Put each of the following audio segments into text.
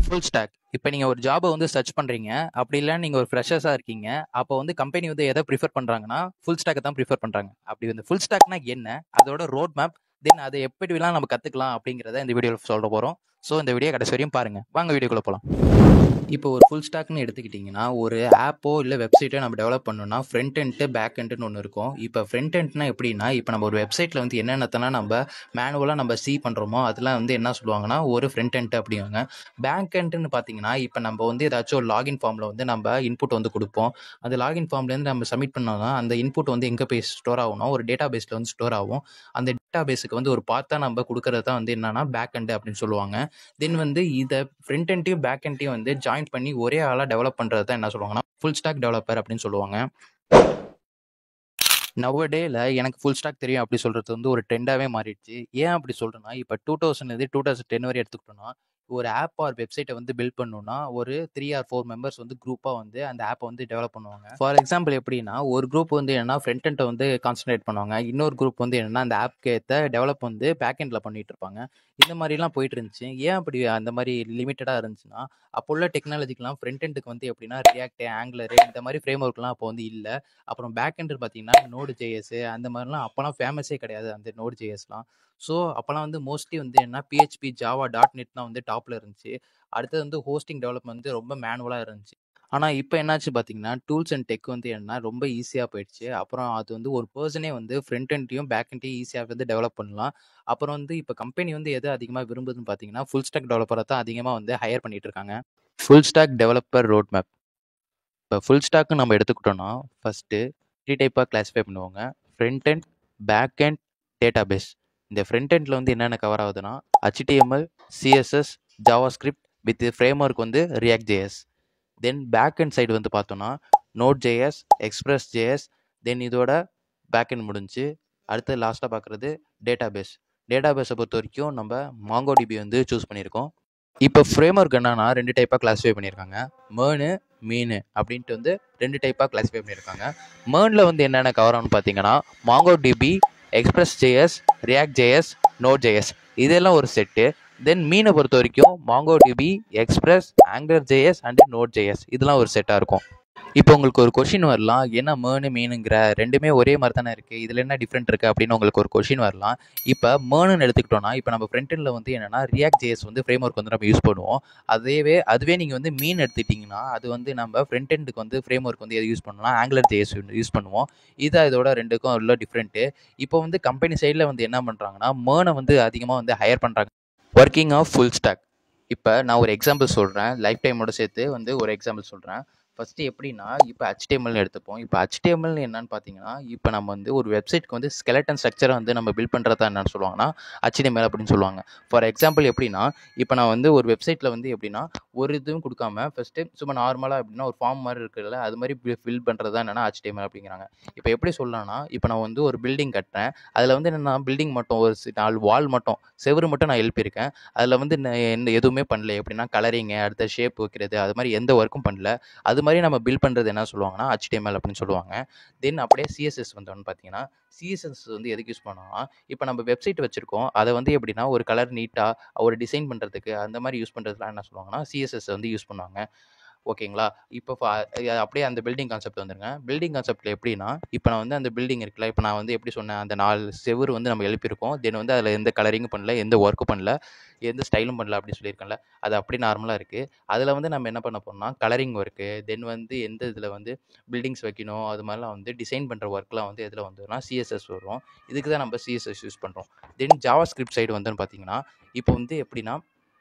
Full stock. இப்ப நீங்க ஒரு ஜாப வந்து சர்ச் பண்றீங்க. அப்படி இல்ல நீங்க ஒரு ஃப்ரெஷர்ஸா இருக்கீங்க. அப்போ வந்து கம்பெனி வந்து எத பிரிஃபர் பண்றாங்கன்னா, ஃபுல் ஸ்டாக்க தான் பிரிஃபர் பண்றாங்க. அப்படி வந்து ஃபுல் ஸ்டாக்னா என்ன? அதோட ரோட் மேப், தென் அத எப்படிலாம் நம்ம கத்துக்கலாம் அப்படிங்கிறத இந்த வீடியோல சொல்ல போறோம். ஸோ இந்த வீடியோ கடைசி வரையும் பாருங்க. வாங்க வீடியோக்குள்ள போலாம். இப்போ ஒரு ஃபுல் ஸ்டாக்னு எடுத்துக்கிட்டிங்கன்னா, ஒரு ஆப்போ இல்ல வெப்சைட்டோ நம்ம டெவலப் பண்ணணும்னா, ஃப்ரண்ட் எண்ட், பேக் எண்ட்னு ஒண்ணு இருக்கும். இப்போ ஃப்ரண்ட் எண்ட்னா எப்படின்னா, இப்போ நம்ம ஒரு வெப்சைட்ல வந்து என்னென்னத்தெல்லாம் நம்ம மேனுவலா நம்ம பண்றோமோ, அதெல்லாம் வந்து என்ன சொல்லுவாங்கன்னா, ஒரு ஃப்ரண்ட் எண்ட் அப்படிங்காங்க. பேக் எண்ட்னு பார்த்தீங்கன்னா, இப்போ நம்ம வந்து ஏதாச்சும் ஒரு லாகின் ஃபார்ம்ல வந்து நம்ம இன்புட் வந்து குடுப்போம். அந்த லாகின் ஃபார்ம்லேருந்து நம்ம சப்மிட் பண்ணோம்னா, அந்த இன்புட் வந்து எங்க போய் ஸ்டோர் ஆகும்னா, ஒரு டேட்டா பேஸ்ல வந்து ஸ்டோர் ஆகும். அந்த டேட்டா பேஸுக்கு வந்து ஒரு பாத்தா நம்ம குடுக்கறது தான் வந்து என்னன்னா, பேக் எண்ட் அப்படின்னு சொல்லுவாங்க. தென் வந்து இத ஃப்ரண்ட் எண்டையும், பேக் எண்டையும் வந்து ஜாயின் பண்ணி ஒரே ஆளா டெவலப் பண்றது தான் என்ன சொல்லுவாங்கன்னா, ஃபுல் ஸ்டாக் டெவலப்பர் அப்படின்னு சொல்லுவாங்க. நவ டேல எனக்கு ஃபுல் ஸ்டாக் தெரியும் அப்படி சொல்றது வந்து ஒரு ட்ரெண்டாவே மாறிடுச்சு. ஏன் அப்படி சொல்றேன்னா, இப்ப 2000லேருந்து 2010 வரை எடுத்துக்கிட்டோம்னா, ஒரு ஆப் ஆர் வெப்சைட்ட வந்து பில்ட் பண்ணணும்னா, ஒரு 3 ஆர் 4 மெம்பர்ஸ் வந்து குரூப்பா வந்து அந்த ஆப்ப வந்து டெவலப் பண்ணுவாங்க. ஃபார் எக்ஸாம்பிள் எப்படின்னா, ஒரு குரூப் வந்து என்னன்னா ஃப்ரண்ட் எண்ட வந்து கான்சன்ட்ரேட் பண்ணுவாங்க. இன்னொரு குரூப் வந்து என்னன்னா, அந்த ஆப்க்கு ஏத்த டெவலப் வந்து பேக் எண்ட்ல பண்ணிட்டு இருப்பாங்க. இந்த மாரிலாம் போயிட்டு இருந்துச்சு. ஏன் அப்படி அந்த மாரி லிமிட்டடா இருந்துச்சுன்னா, அப்போ உள்ள டெக்னாலஜிக்கெல்லாம் ஃப்ரண்ட் எண்டுக்கு வந்து எப்படின்னா, ரியாக்ட், ஆங்குலர் இந்த மாரி ஃப்ரேம் ஒர்க்லாம் அப்போ வந்து இல்ல. அப்புறம் பேக் எண்ட் பார்த்தீங்கன்னா, நோடு ஜேஎஸ் அந்த மாதிரிலாம் அப்போலாம் ஃபேமஸே கிடையாது அந்த நோடு ஜேஎஸ்லாம். ஸோ அப்போலாம் வந்து மோஸ்ட்லி வந்து என்ன பிஹெச்பி, ஜாவா, டாட் நெட் தான் வந்து டாப்ல இருந்துச்சு. அடுத்தது வந்து ஹோஸ்டிங் டெவலப்மெண்ட் வந்து ரொம்ப மேனுவலா இருந்துச்சு. ஆனா இப்போ என்னாச்சு பார்த்தீங்கன்னா, டூல்ஸ் அண்ட் டெக் வந்து என்னன்னா ரொம்ப ஈஸியா போயிடுச்சு. அப்புறம் அது வந்து ஒரு பெர்சனே வந்து ஃப்ரண்ட் எண்டையும், பேக் எண்டையும் ஈஸியா வந்து டெவலப் பண்ணலாம். அப்புறம் வந்து இப்போ கம்பெனி வந்து எது அதிகமா விரும்புதுன்னு பார்த்தீங்கன்னா, ஃபுல் ஸ்டாக் டெவலப்பர தான் அதிகமா வந்து ஹையர் பண்ணிட்டு இருக்காங்க. Full stack developer road map. இப்போ ஃபுல் ஸ்டாக்னு நம்ம எடுத்துக்கிட்டோம்னா, ஃபர்ஸ்ட்டு 3 டைப்பா கிளாஸிஃபை பண்ணுவாங்க. Front end, back end, database. இந்த ஃப்ரண்ட் எண்ட்ல வந்து என்னென்ன கவர் ஆகுதுன்னா, HTML, CSS, JavaScript with framework வந்து React JS. Then back end side வந்து பார்த்தோம்னா, Node.js, Express.js, தென் இதோட பேக் எண்ட் முடிஞ்சுச்சு. அடுத்து லாஸ்ட்டாக பார்க்குறது டேட்டாபேஸ். டேட்டாபேஸை பொறுத்த வரைக்கும் நம்ம MongoDB வந்து சூஸ் பண்ணியிருக்கோம். இப்போ ஃப்ரேம் ஒர்க் என்னன்னா 2 டைப்பா கிளாஸிஃபை பண்ணியிருக்காங்க. மெர்னு, மீனு அப்படின்ட்டு வந்து 2 டைப்பா கிளாஸிஃபை பண்ணியிருக்காங்க. மெர்ன்ல வந்து என்னென்ன கவர் ஆகும்னு பார்த்தீங்கன்னா, MongoDB, Express.js, React.js, Node.js இதெல்லாம் ஒரு செட்டு. தென் மீனை பொறுத்த வரைக்கும் MongoDB, Express, Angular.js and Node.js இதெல்லாம் ஒரு செட்டாக இருக்கும். இப்போ உங்களுக்கு ஒரு கொஷின் வரலாம், என்ன மெர்னு மீனுங்கிற ரெண்டுமே ஒரே மாதிரி தானே இருக்குது, இதில் என்ன டிஃப்ரெண்ட் இருக்குது அப்படின்னு உங்களுக்கு ஒரு கொஷின் வரலாம். இப்போ மெர்னு எடுத்துக்கிட்டோம்னா, இப்போ நம்ம ஃப்ரண்ட் எண்டில் வந்து என்னென்னா React JS வந்து ஃப்ரேம் ஒர்க் வந்து நம்ம யூஸ் பண்ணுவோம். அதுவே நீங்கள் வந்து மீன் எடுத்துக்கிட்டிங்கன்னா, அது வந்து நம்ம ஃப்ரண்ட் எண்டுக்கு வந்து ஃப்ரேம் ஒர்க் வந்து எது யூஸ் பண்ணோம்னா Angular JS யூஸ் பண்ணுவோம். இதான் இதோட ரெண்டுக்கும் உள்ள டிஃப்ரெண்ட்டு. இப்போ வந்து கம்பெனி சைடில் வந்து என்ன பண்ணுறாங்கன்னா, மெர்னை வந்து அதிகமாக வந்து ஹையர் பண்ணுறாங்க. Working of full stack. இப்போ நான் ஒரு எக்ஸாம்பிள் சொல்கிறேன், லைஃப் டைமோட சேர்த்து வந்து ஒரு எக்ஸாம்பிள் சொல்கிறேன். ஃபஸ்ட்டு எப்படின்னா, இப்போ HTML எடுத்துப்போம். இப்போ HTML என்னன்னு பார்த்தீங்கன்னா, இப்போ நம்ம வந்து ஒரு வெப்சைட்க்கு வந்து ஸ்கெலட்டன் ஸ்ட்ரக்சரை வந்து நம்ம பில்ட் பண்ணுறதா என்னன்னு சொல்லுவாங்கன்னா, HTML அப்படின்னு சொல்லுவாங்க. ஃபார் எக்ஸாம்பிள் எப்படின்னா, இப்போ நான் வந்து ஒரு வெப்சைட்டில் வந்து எப்படின்னா, ஒரு இதுவும் கொடுக்காம ஃபஸ்ட்டு சும்மா நார்மலாக எப்படின்னா ஒரு ஃபார்ம் மாதிரி இருக்குல்ல, அது மாதிரி ஃபில் பண்ணுறது தான் என்னென்னா HTML அப்படிங்கிறாங்க. இப்போ எப்படி சொல்லலாம்னா, இப்போ நான் வந்து ஒரு பில்டிங் கட்டுறேன். அதில் வந்து என்னென்னா பில்டிங் மட்டும் ஒரு 4 வால் மட்டும், செவுரு மட்டும் நான் எழுப்பியிருக்கேன். அதில் வந்து எதுவுமே பண்ணல. எப்படின்னா கலரிங்கு, அடுத்த ஷேப் வைக்கிறது, அது மாதிரி எந்த ஒர்க்கும் பண்ணல. அது மாதிரி நம்ம பில்ட் பண்ணுறது என்ன சொல்லுவாங்கன்னா HTML அப்படின்னு சொல்லுவாங்க. தென் அப்படியே CSS வந்தோன்னு பார்த்தீங்கன்னா, CSS வந்து எதுக்கு யூஸ் பண்ணுவோம்னா, இப்போ நம்ம வெப்சைட் வச்சுருக்கோம், அதை வந்து எப்படின்னா ஒரு கலர் நீட்டாக ஒரு டிசைன் பண்ணுறதுக்கு அந்த மாதிரி யூஸ் பண்ணுறதுலாம் என்ன சொல்லுவாங்கன்னா CSS வந்து யூஸ் பண்ணுவாங்க. ஓகேங்களா? இப்போ அப்படியே அந்த பில்டிங் கான்செப்ட் வந்துருங்க. பில்டிங் கான்செப்ட்ல எப்படின்னா, இப்போ நான் வந்து அந்த பில்டிங் இருக்குல்ல, இப்போ நான் வந்து எப்படி சொன்னேன், அந்த 4 செவுரு வந்து நம்ம எழுப்பியிருக்கோம். தென் வந்து அதில் எந்த கலரிங்கும் பண்ணல, எந்த ஒர்க்கும் பண்ணல, எந்த ஸ்டைலும் பண்ணல அப்படின்னு சொல்லியிருக்கேன்ல. அது அப்படியே நார்மலா இருக்கு. அதில் வந்து நம்ம என்ன பண்ண போறோம்னா, கலரிங் ஒர்க்கு, தென் வந்து எந்த இதில் வந்து பில்டிங்ஸ் வைக்கணும், அது மாதிரிலாம் வந்து டிசைன் பண்ணுற ஒர்க்லாம் வந்து எதில் வந்துதுன்னா CSS வரும். இதுக்கு தான் நம்ம CSS யூஸ் பண்ணுறோம். தென் JavaScript சைடு வந்துன்னு பார்த்தீங்கன்னா, இப்போ வந்து எப்படின்னா,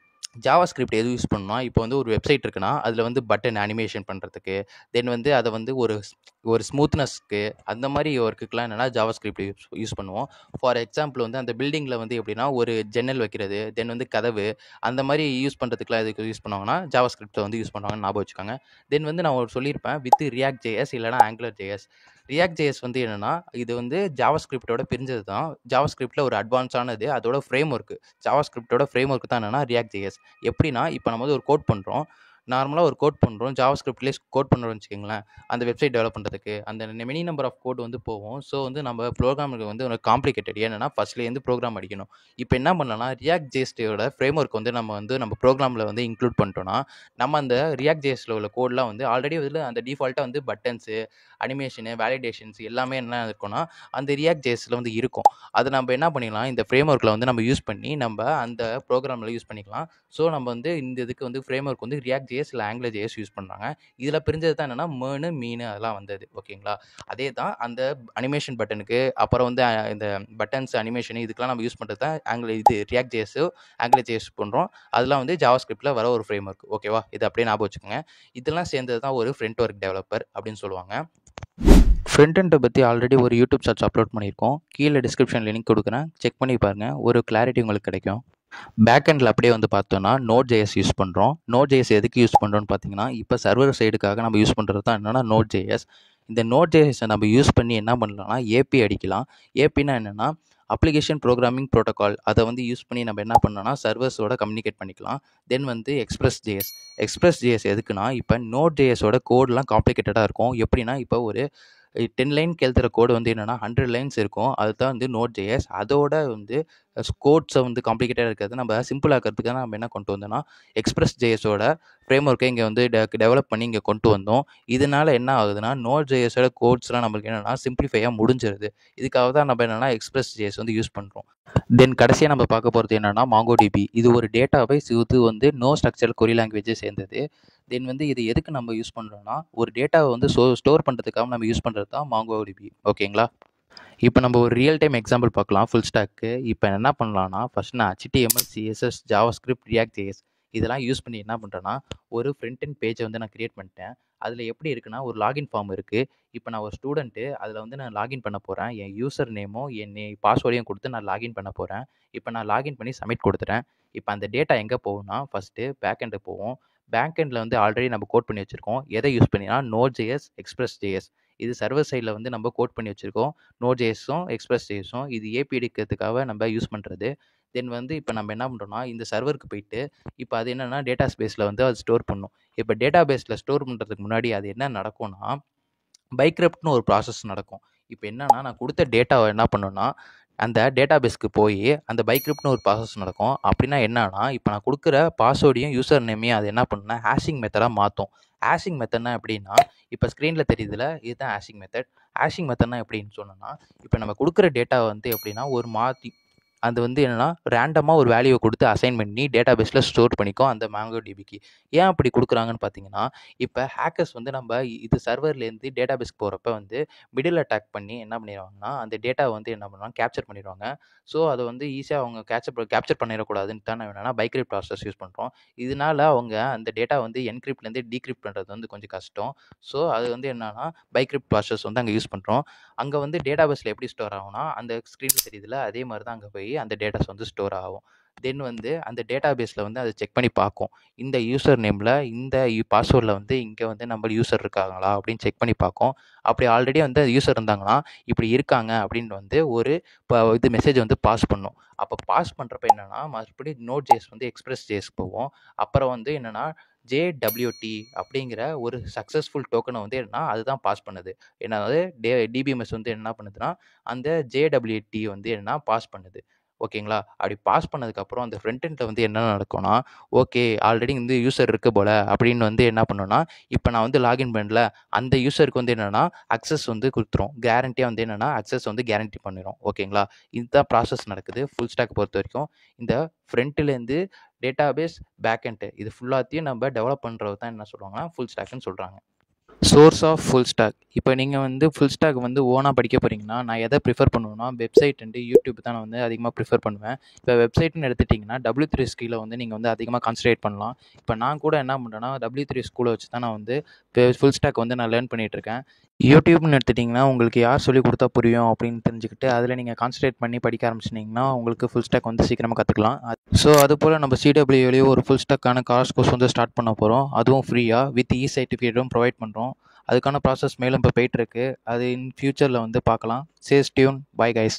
JavaScript எது யூஸ் பண்ணணும்னா, இப்போ வந்து ஒரு வெப்சைட் இருக்குன்னா, அதில் வந்து பட்டன் அனிமேஷன் பண்ணுறதுக்கு, தென் வந்து அதை வந்து ஒரு ஸ்மூத்னஸ்க்கு அந்த மாதிரி ஒர்க்குக்கெலாம் என்னென்னா JavaScript யூஸ் பண்ணுவோம். ஃபார் எக்ஸாம்பிள் வந்து அந்த பில்டிங்கில் வந்து எப்படின்னா ஒரு ஜன்னல் வைக்கிறது, தென் வந்து கதவு அந்த மாதிரி யூஸ் பண்ணுறதுக்குலாம் எதுக்கு யூஸ் பண்ணுவாங்கன்னா JavaScript வந்து யூஸ் பண்ணுவாங்கன்னு ஞாபகம் வச்சுக்கோங்க. தென் வந்து நான் ஒரு சொல்லியிருப்பேன் வித் React JS இல்லைனா Angular JS. React JS வந்து என்னென்னா, இது வந்து JavaScriptோட பிரிஞ்சது தான். JavaScriptல ஒரு அட்வான்ஸானது, அதோட ஃப்ரேம் ஒர்க்கு. JavaScriptோட ஃப்ரேம் ஒர்க் தான் என்னென்னா React JS. எப்படின்னா, இப்போ நம்ம வந்து ஒரு கோட் பண்ணுறோம். நார்மலாக ஒரு கோட் பண்ணுறோம், ஜாவா ஸ்கிரிப்ட்லேயே கோட் பண்ணுறோம்னு வச்சுக்கோங்களேன். அந்த வெப்சைட் டெவலப் பண்ணுறதுக்கு அந்த மெனி நம்பர் ஆஃப் கோட் வந்து போகும். ஸோ வந்து நம்ம ப்ரோக்ராமுக்கு வந்து ஒரு காம்ப்ளிகேட்டட். ஏன்னா ஃபஸ்ட்லேருந்து ப்ரோக்ராம் அடிக்கணும். இப்போ என்ன பண்ணலாம்னா, ரியாக்ட் ஜேஎஸோட ஃப்ரேம் ஒர்க் வந்து நம்ம ப்ரோக்ராமில் வந்து இன்க்ளூட் பண்ணிட்டோம்னா, நம்ம அந்த ரியாக்ட் ஜேஎஸில் உள்ள கோட்லாம் வந்து ஆல்ரெடி வந்து அந்த டிஃபால்ட்டாக வந்து பட்டன்ஸு, அனிமேஷனு, வேலிடேஷன்ஸ் எல்லாமே என்ன இருக்கும்னா அந்த ரியாக்ட் ஜேஎஸில் வந்து இருக்கும். அதை நம்ம என்ன பண்ணிக்கலாம், இந்த ஃப்ரேம் ஒர்க்கில் வந்து நம்ம யூஸ் பண்ணி நம்ம அந்த ப்ரோக்ராமில் யூஸ் பண்ணிக்கலாம். ஸோ நம்ம வந்து இந்த இதுக்கு வந்து ஃப்ரேம் ஒர்க் வந்து ரியாக்ட் ஜேஎஸ் இல்லை ஆங்குலர் ஜேஎஸ் யூஸ் பண்ணுறாங்க. இதில் பிரிஞ்சது தான் என்னென்னா மேனு, மீனு அதெல்லாம் வந்தது. ஓகேங்களா? அதே தான் அந்த அனிமேஷன் பட்டனுக்கு அப்புறம் வந்து இந்த பட்டன்ஸ் அனிமேஷன் இதுக்கெல்லாம் நம்ம யூஸ் பண்ணுறது தான் ரியாக்ட் ஜேஎஸ், ஆங்குலர் ஜேஎஸ் பண்ணுறோம். அதெல்லாம் வந்து ஜாவா ஸ்கிரிப்டில் வர ஒரு ஃப்ரேம் ஒர்க். ஓகேவா? இது அப்படியே ஞாபகம் வச்சுக்கோங்க. இதெல்லாம் சேர்ந்தது தான் ஒரு ஃப்ரண்ட் ஒர்க் டெவலப்பர் அப்படின்னு சொல்லுவாங்க. ஃப்ரண்ட் எண்டை பற்றி ஆல்ரெடி ஒரு யூடியூப் சார்ட்ஸ் அப்லோட் பண்ணியிருக்கோம். கீழே டிஸ்கிரிப்ஷனில் லிங்க் கொடுக்குறேன், செக் பண்ணி பாருங்கள். ஒரு கிளாரிட்டி உங்களுக்கு கிடைக்கும். பேக் எண்டில் அப்படியே வந்து பார்த்தோன்னா நோட் ஜேஎஸ் யூஸ் பண்ணுறோம். நோட் ஜேஎஸ் எதுக்கு யூஸ் பண்ணுறோன்னு பார்த்தீங்கன்னா, இப்போ சர்வர் சைடுக்காக நம்ம யூஸ் பண்ணுறது தான் என்னென்னா நோட் ஜேஎஸ். இந்த நோட் ஜேஎஸை நம்ம யூஸ் பண்ணி என்ன பண்ணலாம்னா ஏபி அடிக்கலாம். ஏபினா என்னென்னா அப்ளிகேஷன் ப்ரோக்ராமிங் ப்ரோட்டோகால். அதை வந்து யூஸ் பண்ணி நம்ம என்ன பண்ணோம்னா சர்வர்ஸோட கம்யூனிகேட் பண்ணிக்கலாம். தென் வந்து எக்ஸ்பிரஸ் ஜேஎஸ் எதுக்குன்னா, இப்போ நோட் ஜேஎஸோட கோடெலாம் காம்ப்ளிகேட்டடாக இருக்கும். எப்படின்னா, இப்போ ஒரு 10 லைனுக்கு எழுதுகிற கோடு வந்து என்னென்னா 100 லைன்ஸ் இருக்கும். அதுதான் வந்து நோட் ஜேஎஸ். அதோட வந்து கோட்ஸை வந்து காம்ப்ளிகேட்டாக இருக்கிறது நம்ம சிம்பிள் ஆக்கிறதுக்காக நம்ம என்ன கொண்டு வந்தோம்னா எக்ஸ்பிரஸ் ஜேஎஸோட ஃப்ரேம் ஒர்க்கை இங்கே வந்து டெவலப் பண்ணி இங்கே கொண்டு வந்தோம். இதனால் என்ன ஆகுதுன்னா, நோட் ஜேஎஸோட கோட்ஸ்லாம் நம்மளுக்கு என்னென்னா சிம்பிளிஃபையாக முடிஞ்சிருது. இதுக்காக தான் நம்ம என்னென்னா எக்ஸ்பிரஸ் ஜேஎஸ் வந்து யூஸ் பண்ணுறோம். தென் கடைசியாக நம்ம பார்க்க போகிறது என்னென்னா மாங்கோடிபி. இது ஒரு டேட்டாபேஸ். இது வந்து நோ ஸ்ட்ரக்சர் கொரி லாங்குவேஜை சேர்ந்தது. தென் வந்து இது எதுக்கு நம்ம யூஸ் பண்ணுறோம்னா, ஒரு டேட்டாவை வந்து ஸ்டோர் பண்ணுறதுக்காக நம்ம யூஸ் பண்ணுறது தான் மாங்கோடிபி. ஓகேங்களா? இப்போ நம்ம ஒரு ரியல் டைம் எக்ஸாம்பிள் பார்க்கலாம் ஃபுல் ஸ்டாக்கு. இப்போ என்ன பண்ணலாம்னா, ஃபஸ்ட் நான் HTML, CSS, JavaScript, react JS இதெல்லாம் யூஸ் பண்ணி என்ன பண்ணுறேன்னா, ஒரு ஃப்ரண்ட் எண்ட் பேஜை வந்து நான் கிரியேட் பண்ணிட்டேன். அதில் எப்படி இருக்குன்னா, ஒரு லாகின் ஃபார்ம் இருக்குது. இப்போ நான் ஒரு ஸ்டூடெண்ட்டு, அதில் வந்து நான் லாகின் பண்ண போகிறேன். என் யூசர் நேமும் என் பாஸ்வேர்டையும் கொடுத்து நான் லாகின் பண்ண போகிறேன். இப்போ நான் லாகின் பண்ணி சப்மிட் கொடுத்துட்டேன். இப்போ அந்த டேட்டா எங்கே போகும்னா, ஃபஸ்ட்டு பேக் எண்டுக்கு போவோம். பேக் எண்டில் வந்து ஆல்ரெடி நம்ம கோட் பண்ணி வச்சுருக்கோம். எதை யூஸ் பண்ணினா நோட் ஜேஎஸ், எக்ஸ்பிரஸ் ஜேஎஸ். இது சர்வர் சைடில் வந்து நம்ம கோட் பண்ணி வச்சுருக்கோம். நோட் ஜேஎஸும் எக்ஸ்பிரஸ் ஜேஎஸும் இது ஏபி எடுக்கிறதுக்காக நம்ம யூஸ் பண்ணுறது. தென் வந்து இப்போ நம்ம என்ன பண்ணுறோம்னா, இந்த சர்வருக்கு போயிட்டு இப்போ அது என்னென்னா டேட்டா பேஸில் வந்து அது ஸ்டோர் பண்ணும். இப்போ டேட்டா பேஸில் ஸ்டோர் பண்ணுறதுக்கு முன்னாடி அது என்ன நடக்கும்னா, பைக்ரப்ட்னு ஒரு ப்ராசஸ் நடக்கும். இப்போ என்னன்னா, நான் கொடுத்த டேட்டாவை என்ன பண்ணுன்னா, அந்த டேட்டா பேஸ்க்கு போய் அந்த பைக்ரிப்ட்னு ஒரு ப்ராசஸ் நடக்கும். அப்படின்னா என்னன்னா, இப்போ நான் கொடுக்குற பாஸ்வேர்டையும் யூசர் நேமையும் அது என்ன பண்ணுன்னா ஹேஷிங் மெத்தடாக மாற்றும். ஹேஷிங் மெத்தட்னா எப்படின்னா, இப்போ ஸ்க்ரீனில் தெரியுதுல, இதுதான் ஹேஷிங் மெத்தட். ஹேஷிங் மெத்தட்னா எப்படின்னு சொன்னோன்னா, இப்போ நம்ம கொடுக்குற டேட்டா வந்து எப்படின்னா ஒரு மாற்றி அது வந்து என்னென்னா ரேண்டமாக ஒரு வேல்யூவை கொடுத்து அசைன் பண்ணி டேட்டா பேஸில் ஸ்டோர் பண்ணிக்கும் அந்த மாங்கோடிபிக்கு. ஏன் அப்படி கொடுக்குறாங்கன்னு பார்த்தீங்கன்னா, இப்போ ஹேக்கர்ஸ் வந்து நம்ம இது சர்வர்லேருந்து டேட்டா பேஸ்க்கு போகிறப்ப வந்து மிடில் அட்டாக் பண்ணி என்ன பண்ணிடுவாங்கன்னா, அந்த டேட்டாவை வந்து என்ன பண்ணுவாங்க கேப்சர் பண்ணிடுவாங்க. ஸோ அதை வந்து ஈஸியாக அவங்க கேப்சர் பண்ணிடக்கூடாதுன்னு தான் என்னென்னா பைக்ரிப்ட் ப்ராசஸ் யூஸ் பண்ணுறோம். இதனால அவங்க அந்த டேட்டா வந்து என்கிரிப்ட்லேருந்து டீக்ரிப்ட் பண்ணுறது வந்து கொஞ்சம் கஷ்டம். ஸோ அது வந்து என்னென்னா பைக்ரிப்ட் ப்ராசஸ் வந்து அங்கே யூஸ் பண்ணுறோம். அங்கே வந்து டேட்டா பேஸில் எப்படி ஸ்டோர் ஆகும்னா, அந்த ஸ்க்ரீனில் தெரியுதுல அதே மாதிரி தான் அங்கே போய் அந்த டேட்டாஸ் வந்து ஸ்டோர் ஆகும். தென் வந்து அந்த டேட்டா பேஸில் வந்து அதை செக் பண்ணி பார்க்கும். இந்த யூசர் நேமில் இந்த பாஸ்வேர்டில் வந்து இங்கே வந்து நம்ம யூசர் இருக்காங்களா அப்படின்னு செக் பண்ணி பார்க்கும். அப்படி ஆல்ரெடி வந்து யூசர் இருந்தாங்கன்னா இப்படி இருக்காங்க அப்படின்னு வந்து ஒரு இது மெசேஜ் வந்து பாஸ் பண்ணும். அப்போ பாஸ் பண்ணுறப்ப என்னென்னா, மறுபடியும் நோட் ஜேஎஸ் வந்து எக்ஸ்பிரஸ் ஜேஎஸ் போவோம். அப்புறம் வந்து என்னென்னா JWT அப்படிங்கிற ஒரு சக்ஸஸ்ஃபுல் டோக்கனை வந்து என்னன்னா அதுதான் பாஸ் பண்ணுது. என்னது டிபிஎம்எஸ் வந்து என்ன பண்ணுதுன்னா, அந்த JWT வந்து என்னன்னா பாஸ் பண்ணுது. ஓகேங்களா? அப்படி பாஸ் பண்ணதுக்கப்புறம் அந்த ஃப்ரண்ட் எண்டில் வந்து என்ன நடக்கும்னா, ஓகே ஆல்ரெடி வந்து யூசர் இருக்கு போல அப்படின்னு வந்து என்ன பண்ணுன்னா, இப்போ நான் வந்து லாகின் பண்ணல அந்த யூசருக்கு வந்து என்னென்னா அக்சஸ் வந்து கொடுத்துரும். கேரண்டியாக வந்து என்னென்னா அக்சஸ் வந்து கேரண்டி பண்ணிடும். ஓகேங்களா? இதுதான் ப்ராசஸ் நடக்குது ஃபுல் ஸ்டாக் பொறுத்த வரைக்கும். இந்த ஃப்ரண்ட்லேருந்து டேட்டாபேஸ், பேக் எண்ட் இது ஃபுல்லாத்தையும் நம்ம டெவலப் பண்ணுறது தான் என்ன சொல்லுவாங்கன்னா ஃபுல் ஸ்டாக்னு சொல்கிறாங்க. Source of full stack. இப்போ நீங்கள் வந்து ஃபுல் ஸ்டாக் வந்து ஓனாக படிக்க போகிறீங்கன்னா, நான் எதை ப்ரிஃபர் பண்ணுவேன்னா, வெப்சைட் அண்டு யூடியூப் தான் நான் வந்து அதிகமாக ப்ரிஃபர் பண்ணுவேன். இப்போ வெப்சைட்னு எடுத்துட்டிங்கன்னா W3 ஸ்கில்லை வந்து நீங்கள் வந்து அதிகமாக கான்சன்ட்ரேட் பண்ணலாம். இப்போ நான் கூட என்ன பண்ணுறேன்னா, W3 ஸ்கூலை வச்சு தான் நான் வந்து ஃபுல் ஸ்டாக் வந்து நான் லேர்ன் பண்ணிகிட்ருக்கேன். யூடியூப்னு எடுத்துட்டிங்கன்னா, உங்களுக்கு யார் சொல்லிக் கொடுத்தா புரியும் அப்படின்னு தெரிஞ்சுக்கிட்டு அதில் நீங்கள் கான்சன்ட்ரேட் பண்ணி படிக்க ஆரம்பிச்சிட்டிங்கன்னா, உங்களுக்கு ஃபுல் ஸ்டாக் வந்து சீக்கிரமாக கற்றுக்கலாம். ஸோ அதுபோல் நம்ம CWலேயும் ஒரு ஃபுல் ஸ்டாக்கான கோர்ஸ் வந்து ஸ்டார்ட் பண்ண போகிறோம். அதுவும் ஃப்ரீயாக வித் சர்டிஃபிகேட்டும் ப்ரொவைட் பண்ணுறோம். அதுக்கான ப்ராசஸ் மேலும் இப்போ போயிட்டுருக்கு. அது இன் ஃபியூச்சரில் வந்து பார்க்கலாம். Stay tune. Bye guys.